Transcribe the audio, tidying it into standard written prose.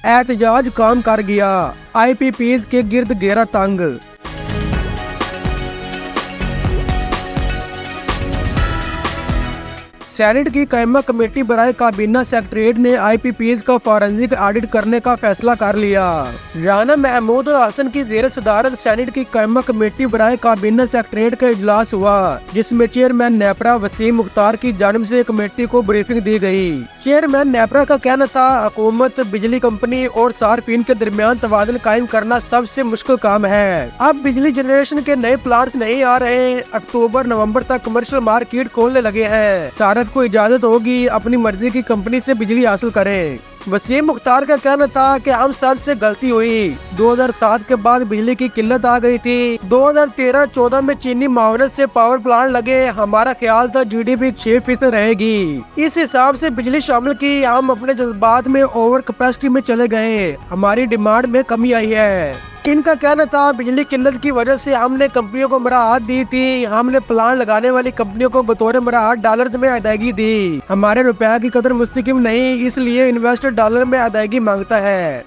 एहतजाज काम कर गया, IPPs के गिर्द घेरा तंग। सेनेट की कायमा कमेटी बराए काबीना सेक्रेटरीट ने IPPs का फॉरेंसिक ऑडिट करने का फैसला कर लिया। राना महमूद और हसन की जेर सदारत सेनेट की कायमा कमेटी बराए काबीना सेक्रेटरीट का इजलास हुआ, जिसमें चेयरमैन नेपरा वसीम मुख्तार की जानिब से कमेटी को ब्रीफिंग दी गई। चेयरमैन नेपरा का कहना था, हुकूमत, बिजली कंपनी और सार्फिन के दरमियान तवाज़ुन कायम करना सबसे मुश्किल काम है। अब बिजली जनरेशन के नए प्लांट नहीं आ रहे, अक्टूबर नवंबर तक कमर्शियल मार्केट खोलने लगे हैं, सार्फ को इजाजत होगी अपनी मर्जी की कंपनी से बिजली हासिल करें। वसीम मुख्तार का कहना था कि हम सब से गलती हुई, 2007 के बाद बिजली की किल्लत आ गई थी। 2013-14 में चीनी मावनत से पावर प्लांट लगे, हमारा ख्याल था GDP 6% रहेगी, इस हिसाब से बिजली शामिल की। हम अपने जज्बात में ओवर कैपेसिटी में चले गए, हमारी डिमांड में कमी आई है। इनका कहना था, बिजली किल्लत की वजह से हमने कंपनियों को मराहत दी थी, हमने प्लांट लगाने वाली कंपनियों को बतौर मराहत डॉलर में अदायगी दी। हमारे रुपया की कदर मुस्तकिम नहीं, इसलिए इन्वेस्टर डॉलर में अदायगी मांगता है।